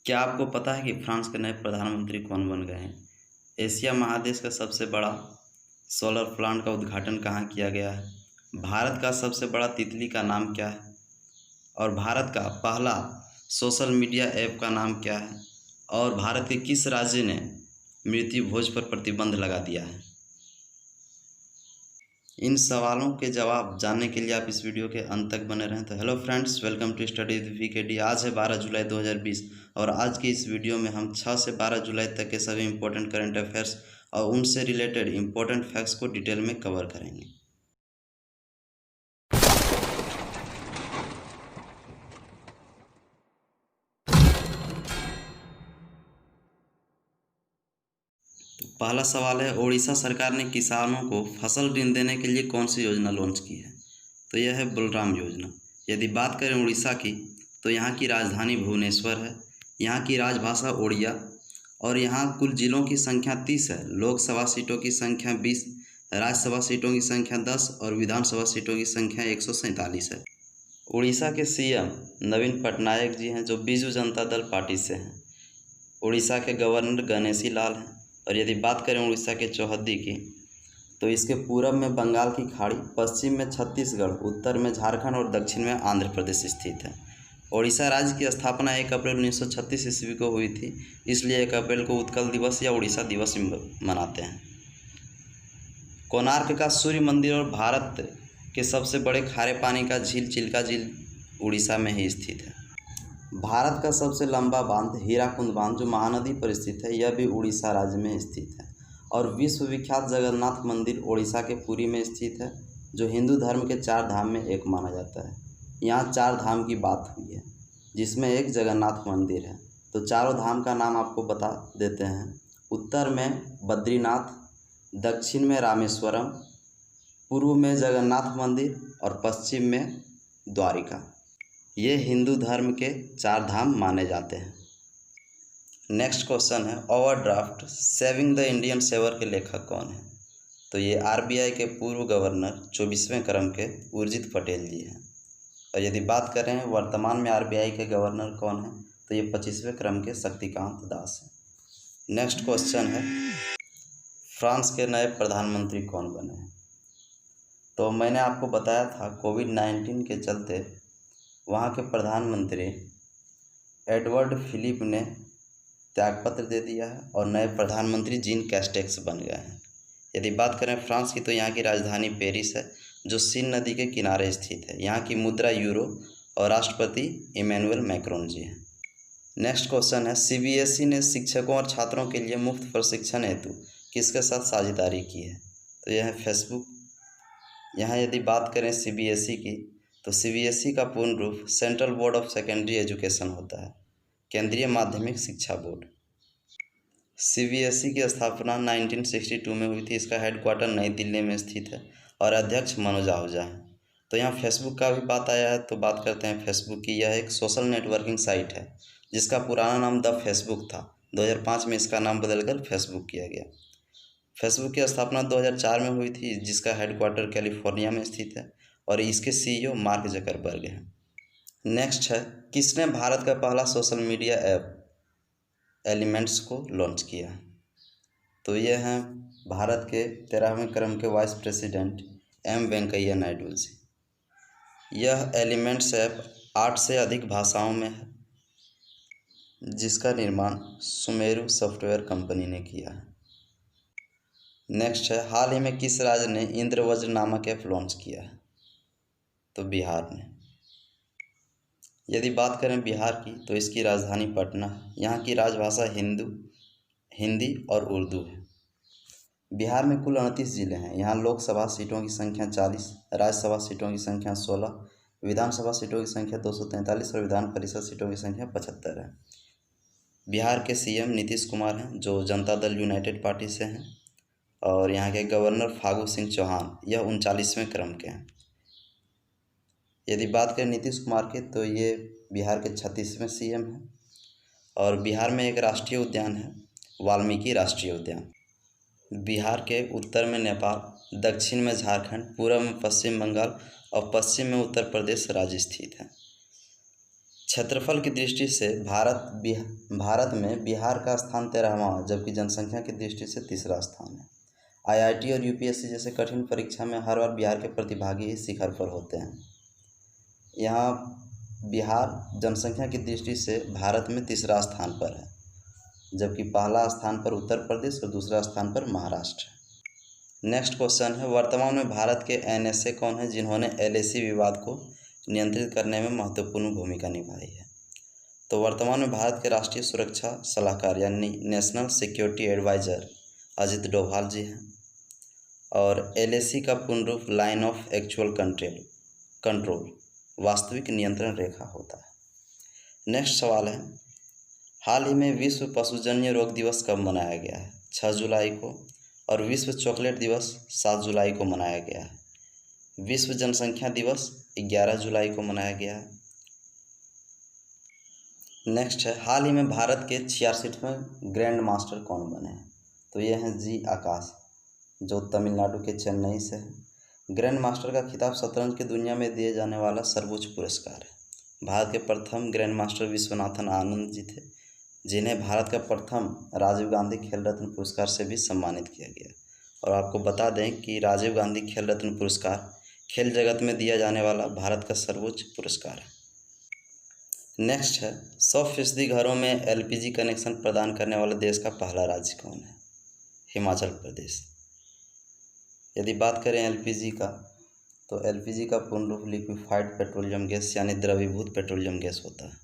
क्या आपको पता है कि फ्रांस के नए प्रधानमंत्री कौन बन गए हैं? एशिया महादेश का सबसे बड़ा सोलर प्लांट का उद्घाटन कहाँ किया गया है? भारत का सबसे बड़ा तितली का नाम क्या है? और भारत का पहला सोशल मीडिया ऐप का नाम क्या है? और भारत के किस राज्य ने मृत्यु भोज पर प्रतिबंध लगा दिया है? इन सवालों के जवाब जानने के लिए आप इस वीडियो के अंत तक बने रहें। तो hello friends, welcome to study with VKD। आज है 12 जुलाई 2020 और आज की इस वीडियो में हम 6 से 12 जुलाई तक के सभी इंपॉर्टेंट करंट अफेयर्स और उनसे रिलेटेड इंपॉर्टेंट फैक्ट्स को डिटेल में कवर करेंगे। तो पहला सवाल है, उड़ीसा सरकार ने किसानों को फसल ऋण देने के लिए कौन सी योजना लॉन्च की है? तो यह है बलराम योजना। यदि बात करें उड़ीसा की, तो यहाँ की राजधानी भुवनेश्वर है, यहाँ की राजभाषा ओडिया और यहाँ कुल जिलों की संख्या 30 है। लोकसभा सीटों की संख्या 20, राज्यसभा सीटों की संख्या 10 और विधानसभा सीटों की संख्या 147 है। उड़ीसा के CM नवीन पटनायक जी हैं, जो बीजू जनता दल पार्टी से हैं। उड़ीसा के गवर्नर गणेशी लाल हैं। और यदि बात करें उड़ीसा के चौहद्दी की, तो इसके पूरब में बंगाल की खाड़ी, पश्चिम में छत्तीसगढ़, उत्तर में झारखंड और दक्षिण में आंध्र प्रदेश स्थित है। ओडिशा राज्य की स्थापना 1 अप्रैल 1936 ईस्वी को हुई थी, इसलिए 1 अप्रैल को उत्कल दिवस या उड़ीसा दिवस मनाते हैं। कोणार्क का सूर्य मंदिर और भारत के सबसे बड़े खारे पानी का झील चिल्का झील उड़ीसा में ही स्थित है। भारत का सबसे लंबा बांध हीराकुंड बांध, जो महानदी पर स्थित है, यह भी उड़ीसा राज्य में स्थित है। और विश्व विख्यात जगन्नाथ मंदिर उड़ीसा के पुरी में स्थित है, जो हिंदू धर्म के 4 धाम में एक माना जाता है। यहाँ 4 धाम की बात हुई है, जिसमें एक जगन्नाथ मंदिर है। तो चारों धाम का नाम आपको बता देते हैं। उत्तर में बद्रीनाथ, दक्षिण में रामेश्वरम, पूर्व में जगन्नाथ मंदिर और पश्चिम में द्वारिका। ये हिंदू धर्म के 4 धाम माने जाते हैं। नेक्स्ट क्वेश्चन है, overdraft saving the Indian saver के लेखक कौन है? तो ये RBI के पूर्व गवर्नर 24वें क्रम के उर्जित पटेल जी हैं। और यदि बात करें वर्तमान में RBI के गवर्नर कौन है, तो ये 25वें क्रम के शक्तिकांत दास हैं। नेक्स्ट क्वेश्चन है, फ्रांस के नए प्रधानमंत्री कौन बने हैं? तो मैंने आपको बताया था, कोविड-19 के चलते वहाँ के प्रधानमंत्री एडवर्ड फिलिप ने त्यागपत्र दे दिया है और नए प्रधानमंत्री जीन कैस्टेक्स बन गए हैं। यदि बात करें फ्रांस की, तो यहाँ की राजधानी पेरिस है, जो सीन नदी के किनारे स्थित है। यहाँ की मुद्रा यूरो और राष्ट्रपति इमैनुअल मैक्रोन जी हैं। नेक्स्ट क्वेश्चन है, CBSE ने शिक्षकों और छात्रों के लिए मुफ्त प्रशिक्षण हेतु किसके साथ साझेदारी की है? तो यह है फेसबुक। यहाँ यदि बात करें CBSE की, तो CBSE का पूर्ण रूप central board of secondary education होता है, केंद्रीय माध्यमिक शिक्षा बोर्ड। CBSE की स्थापना 1962 में हुई थी। इसका हेडक्वार्टर नई दिल्ली में स्थित है और अध्यक्ष मनोज आहूजा हैं। तो यहाँ फेसबुक का भी बात आया है, तो बात करते हैं फेसबुक की। यह एक सोशल नेटवर्किंग साइट है, जिसका पुराना नाम द फेसबुक था। 2005 में इसका नाम बदलकर फेसबुक किया गया। फेसबुक की स्थापना 2004 में हुई थी, जिसका हेडक्वार्टर कैलिफोर्निया में स्थित है और इसके CEO मार्क जकरबर्ग हैं। नेक्स्ट है, किसने भारत का पहला सोशल मीडिया ऐप एलिमेंट्स को लॉन्च किया? तो ये हैं भारत के 13वें क्रम के vice president M Venkaiah Naidu ji. यह एलिमेंट्स ऐप 8 से अधिक भाषाओं में है, जिसका निर्माण सुमेरु सॉफ्टवेयर कंपनी ने किया है। नेक्स्ट है, हाल ही में किस राज्य ने इंद्रवज्र नामक ऐप लॉन्च किया है? तो बिहार ने। यदि बात करें बिहार की, तो इसकी राजधानी पटना है। यहाँ की राजभाषा हिंदी और उर्दू है। बिहार में कुल 29 जिले हैं। यहाँ लोकसभा सीटों की संख्या 40, राज्यसभा सीटों की संख्या 16, विधानसभा सीटों की संख्या 243 और विधान परिषद सीटों की संख्या 75 है। बिहार के CM नीतीश कुमार हैं, जो जनता दल यूनाइटेड पार्टी से हैं। और यहाँ के गवर्नर फागू सिंह चौहान, यह 39वें क्रम के हैं। यदि बात करें नीतीश कुमार की, तो ये बिहार के 36वें CM हैं। और बिहार में एक राष्ट्रीय उद्यान है, वाल्मीकि राष्ट्रीय उद्यान। बिहार के उत्तर में नेपाल, दक्षिण में झारखंड, पूर्व में पश्चिम बंगाल और पश्चिम में उत्तर प्रदेश राज्य स्थित है। क्षेत्रफल की दृष्टि से भारत में बिहार का स्थान 13वां, जबकि जनसंख्या की दृष्टि से तीसरा स्थान है। आईआईटी और यूपीएससी जैसे कठिन परीक्षा में हर बार बिहार के प्रतिभागी ही शिखर पर होते हैं। यहाँ बिहार जनसंख्या की दृष्टि से भारत में तीसरा स्थान पर है, जबकि पहला स्थान पर उत्तर प्रदेश और दूसरा स्थान पर महाराष्ट्र है। नेक्स्ट क्वेश्चन है, वर्तमान में भारत के एनएसए कौन है जिन्होंने एलएसी विवाद को नियंत्रित करने में महत्वपूर्ण भूमिका निभाई है? तो वर्तमान में भारत के राष्ट्रीय सुरक्षा सलाहकार यानी national security adviser Ajit Doval ji हैं। और एलएसी का पूर्ण रूप लाइन ऑफ एक्चुअल कंट्रोल वास्तविक नियंत्रण रेखा होता है। नेक्स्ट सवाल है, हाल ही में विश्व पशुजन्य रोग दिवस कब मनाया गया है? 6 जुलाई को। और विश्व चॉकलेट दिवस 7 जुलाई को मनाया गया है। विश्व जनसंख्या दिवस 11 जुलाई को मनाया गया है। नेक्स्ट है, हाल ही में भारत के 66वें ग्रैंड मास्टर कौन बने हैं? तो ये हैं जी आकाश, जो तमिलनाडु के चेन्नई से है। ग्रैंड मास्टर का खिताब शतरंज की दुनिया में दिए जाने वाला सर्वोच्च पुरस्कार है। भारत के प्रथम ग्रैंड मास्टर विश्वनाथन आनंद जी थे, जिन्हें भारत का प्रथम राजीव गांधी खेल रत्न पुरस्कार से भी सम्मानित किया गया। और आपको बता दें कि राजीव गांधी खेल रत्न पुरस्कार खेल जगत में दिया जाने वाला भारत का सर्वोच्च पुरस्कार है। नेक्स्ट है, 100% घरों में एलपीजी कनेक्शन प्रदान करने वाले देश का पहला राज्य कौन है? हिमाचल प्रदेश। यदि बात करें एलपीजी का, तो एलपीजी का पूर्ण रूप लिक्विफाइड पेट्रोलियम गैस यानी द्रवीभूत पेट्रोलियम गैस होता है।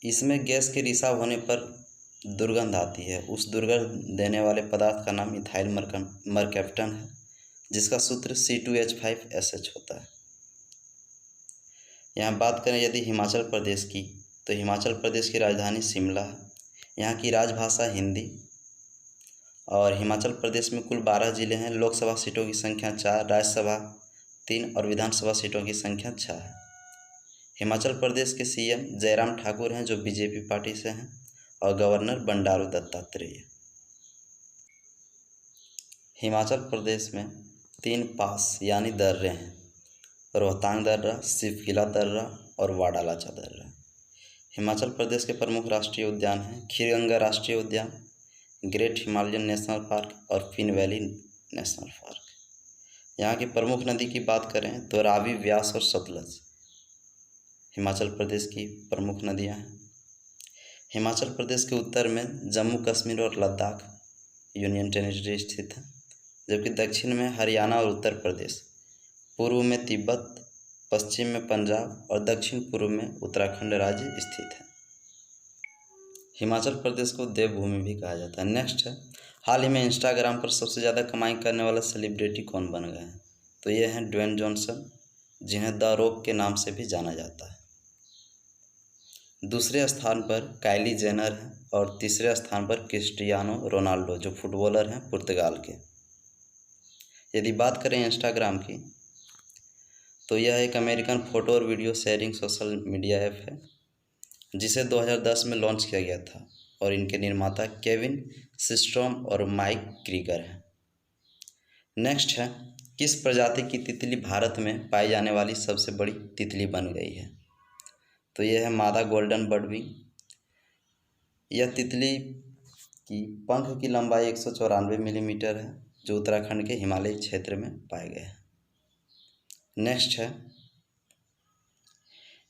इसमें गैस के रिसाव होने पर दुर्गंध आती है। उस दुर्गंध देने वाले पदार्थ का नाम इथाइल मरकैप्टन है, जिसका सूत्र C2H5SH होता है। यहाँ बात करें यदि हिमाचल प्रदेश की, तो हिमाचल प्रदेश की राजधानी शिमला है। यहाँ की राजभाषा हिंदी। और हिमाचल प्रदेश में कुल 12 ज़िले हैं। लोकसभा सीटों की संख्या 4, राज्यसभा 3 और विधानसभा सीटों की संख्या 6 है। हिमाचल प्रदेश के सीएम जयराम ठाकुर हैं, जो बीजेपी पार्टी से हैं। और गवर्नर बंडारू दत्तात्रेय। हिमाचल प्रदेश में 3 पास यानी दर्रे हैं, रोहतांग दर्रा, शिवकिला दर्रा और वाडालाचा दर्रा। हिमाचल प्रदेश के प्रमुख राष्ट्रीय उद्यान हैं खीरगंगा राष्ट्रीय उद्यान, ग्रेट हिमालयन नेशनल पार्क और फिन वैली नेशनल पार्क। यहाँ की प्रमुख नदी की बात करें तो रावी, व्यास और सतलज हिमाचल प्रदेश की प्रमुख नदियाँ हैं। हिमाचल प्रदेश के उत्तर में जम्मू कश्मीर और लद्दाख यूनियन टेरिटरी स्थित है, जबकि दक्षिण में हरियाणा और उत्तर प्रदेश, पूर्व में तिब्बत, पश्चिम में पंजाब और दक्षिण पूर्व में उत्तराखंड राज्य स्थित है। हिमाचल प्रदेश को देवभूमि भी कहा जाता है। नेक्स्ट है, हाल ही में इंस्टाग्राम पर सबसे ज़्यादा कमाई करने वाला सेलिब्रिटी कौन बन गए हैं? तो ये हैं ड्वेन जॉनसन, जिन्हें द रॉक के नाम से भी जाना जाता है। दूसरे स्थान पर काइली जेनर हैं और तीसरे स्थान पर क्रिस्टियानो रोनाल्डो, जो फुटबॉलर हैं पुर्तगाल के। यदि बात करें इंस्टाग्राम की, तो यह एक अमेरिकन फ़ोटो और video sharing social media app है, जिसे 2010 में लॉन्च किया गया था। और इनके निर्माता केविन सिस्ट्रॉम और माइक क्रीगर हैं। नेक्स्ट है, किस प्रजाति की तितली भारत में पाई जाने वाली सबसे बड़ी तितली बन गई है? तो यह है मादा गोल्डन बर्डविंग। यह तितली की पंख की लंबाई 194 मिलीमीटर है, जो उत्तराखंड के हिमालयी क्षेत्र में पाए गए हैं। नेक्स्ट है,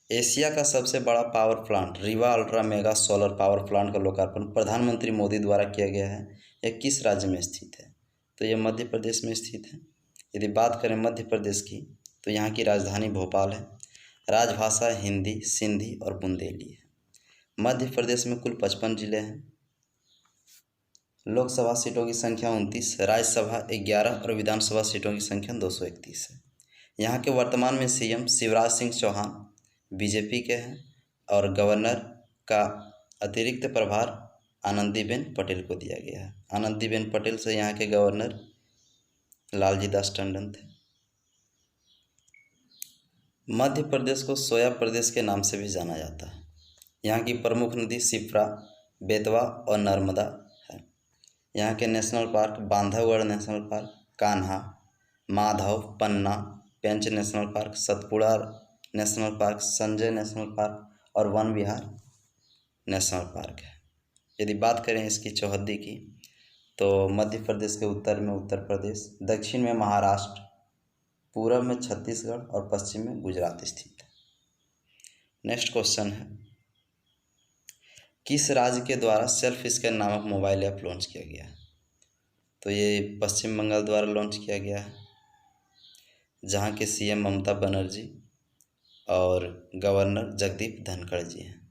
एशिया का सबसे बड़ा power plant Rewa ultra mega solar power plant का लोकार्पण प्रधानमंत्री मोदी द्वारा किया गया है। यह किस राज्य में स्थित है? तो यह मध्य प्रदेश में स्थित है। यदि बात करें मध्य प्रदेश की, तो यहाँ की राजधानी भोपाल है। राजभाषा हिंदी, सिंधी और बुंदेली है। मध्य प्रदेश में कुल 55 जिले हैं। लोकसभा सीटों की संख्या 29, राज्यसभा 11 और विधानसभा सीटों की संख्या 231 है। यहाँ के वर्तमान में सीएम शिवराज सिंह चौहान बीजेपी के हैं और गवर्नर का अतिरिक्त प्रभार आनंदीबेन पटेल को दिया गया है। आनंदीबेन पटेल से यहाँ के गवर्नर लालजी दास टंडन थे। मध्य प्रदेश को सोया प्रदेश के नाम से भी जाना जाता है। यहाँ की प्रमुख नदी शिप्रा, बेतवा और नर्मदा है। यहाँ के national park Bandhavgarh national park, Kanha, Madhav, Panna, Pench national park, Satpura national park, Sanjay national park और वन विहार नेशनल पार्क है। यदि बात करें इसकी चौहद्दी की तो मध्य प्रदेश के उत्तर में उत्तर प्रदेश, दक्षिण में महाराष्ट्र, पूर्व में छत्तीसगढ़ और पश्चिम में गुजरात स्थित है। नेक्स्ट क्वेश्चन है, किस राज्य के द्वारा सेल्फ स्कैन नामक मोबाइल ऐप लॉन्च किया गया है? तो ये पश्चिम बंगाल द्वारा लॉन्च किया गया है, जहाँ के सीएम ममता बनर्जी और गवर्नर जगदीप धनखड़ जी हैं।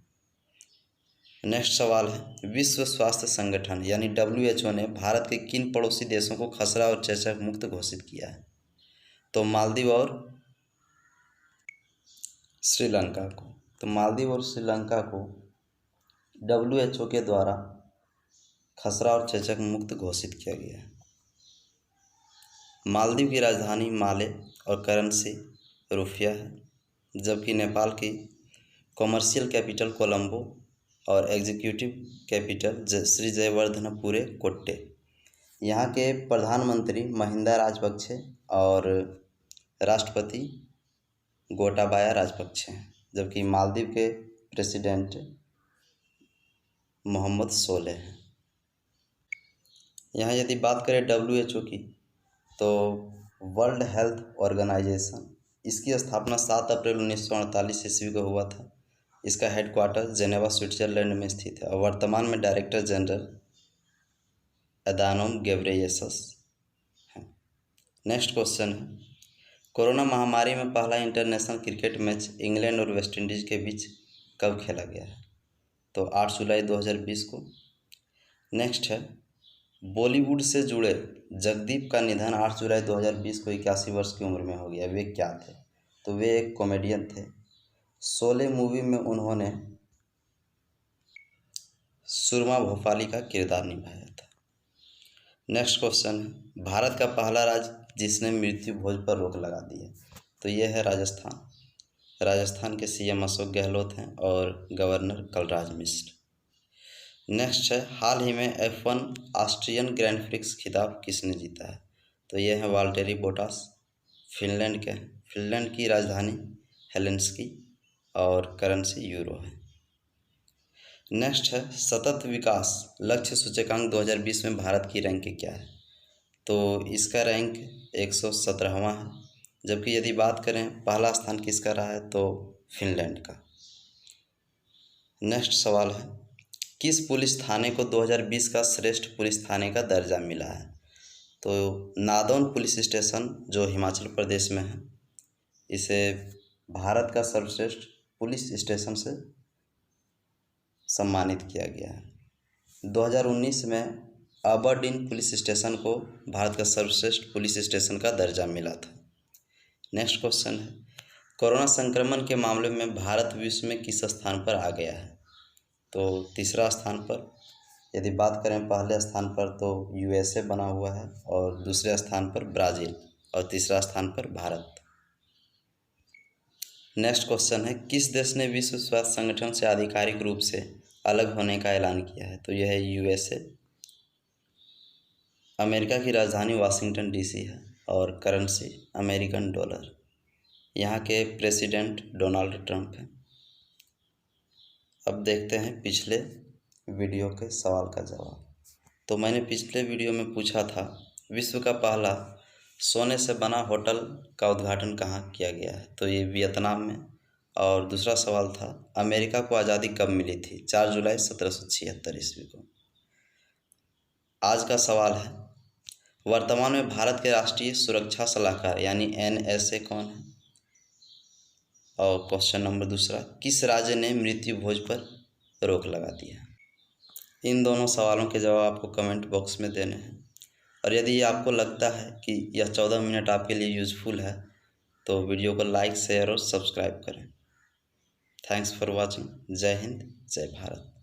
नेक्स्ट सवाल है, विश्व स्वास्थ्य संगठन यानी WHO ने भारत के किन पड़ोसी देशों को खसरा और चेचक मुक्त घोषित किया है? तो मालदीव और श्रीलंका को। तो मालदीव और श्रीलंका को WHO के द्वारा खसरा और चेचक मुक्त घोषित किया गया है। मालदीव की राजधानी माले और करेंसी रुपया है, जबकि नेपाल की कॉमर्शियल कैपिटल कोलंबो और एग्जीक्यूटिव कैपिटल श्री जयवर्धनपुरे कोट्टे। यहाँ के प्रधानमंत्री महिंदा राजपक्षे और राष्ट्रपति गोटाबाया राजपक्षे हैं, जबकि मालदीव के प्रेसिडेंट मोहम्मद सोलेह हैं। यहाँ यदि बात करें WHO की तो वर्ल्ड हेल्थ ऑर्गेनाइजेशन, इसकी स्थापना 7 अप्रैल 1948 ईस्वी को हुआ था। इसका हेडक्वार्टर जेनेवा स्विट्जरलैंड में स्थित है और वर्तमान में डायरेक्टर जनरल अदानोम गेब्रेयेसस हैं। नेक्स्ट क्वेश्चन है, कोरोना महामारी में पहला इंटरनेशनल क्रिकेट मैच इंग्लैंड और वेस्ट इंडीज़ के बीच कब खेला गया है? तो 8 जुलाई 2020 को। नेक्स्ट है, बॉलीवुड से जुड़े जगदीप का निधन 8 जुलाई 2020 को 81 वर्ष की उम्र में हो गया। वे क्या थे? तो वे एक कॉमेडियन थे। शोले मूवी में उन्होंने सुरमा भोपाली का किरदार निभाया था। नेक्स्ट क्वेश्चन है, भारत का पहला राज्य जिसने मृत्यु भोज पर रोक लगा दी है? तो यह है राजस्थान। राजस्थान के सीएम अशोक गहलोत हैं और गवर्नर कलराज मिश्र। नेक्स्ट है, हाल ही में F1 ऑस्ट्रियन ग्रैंड प्रिक्स खिताब किसने जीता है? तो यह है वाल्टेरी बोटास, फिनलैंड के हैं। फिनलैंड की राजधानी हेलेंसिकी और करेंसी यूरो है। नेक्स्ट है, सतत विकास लक्ष्य सूचकांक 2020 में भारत की रैंक क्या है? तो इसका रैंक 117वां है, जबकि यदि बात करें पहला स्थान किसका रहा है तो फिनलैंड का। नेक्स्ट सवाल है, किस पुलिस थाने को 2020 का श्रेष्ठ पुलिस थाने का दर्जा मिला है? तो नादौन पुलिस स्टेशन जो हिमाचल प्रदेश में है, इसे भारत का सर्वश्रेष्ठ पुलिस स्टेशन से सम्मानित किया गया है। 2019 में अबरडीन पुलिस स्टेशन को भारत का सर्वश्रेष्ठ पुलिस स्टेशन का दर्जा मिला था। नेक्स्ट क्वेश्चन है, कोरोना संक्रमण के मामले में भारत विश्व में किस स्थान पर आ गया है? तो तीसरा स्थान पर। यदि बात करें पहले स्थान पर तो USA बना हुआ है और दूसरे स्थान पर ब्राज़ील और तीसरा स्थान पर भारत। नेक्स्ट क्वेश्चन है, किस देश ने विश्व स्वास्थ्य संगठन से आधिकारिक रूप से अलग होने का ऐलान किया है? तो यह है USA। अमेरिका की राजधानी वाशिंगटन DC है और करेंसी अमेरिकन डॉलर। यहाँ के प्रेसिडेंट डोनाल्ड ट्रंप हैं। अब देखते हैं पिछले वीडियो के सवाल का जवाब। तो मैंने पिछले वीडियो में पूछा था विश्व का पहला सोने से बना होटल का उद्घाटन कहाँ किया गया है? तो ये वियतनाम में। और दूसरा सवाल था अमेरिका को आज़ादी कब मिली थी? 4 जुलाई 1776 ईस्वी को। आज का सवाल है, वर्तमान में भारत के राष्ट्रीय सुरक्षा सलाहकार यानी NSA कौन है? और क्वेश्चन नंबर दूसरा, किस राज्य ने मृत्यु भोज पर रोक लगा दी है? इन दोनों सवालों के जवाब आपको कमेंट बॉक्स में देने हैं। और यदि आपको लगता है कि यह 14 मिनट आपके लिए यूज़फुल है तो वीडियो को लाइक, शेयर और सब्सक्राइब करें। Thanks for watching. जय हिंद, जय भारत।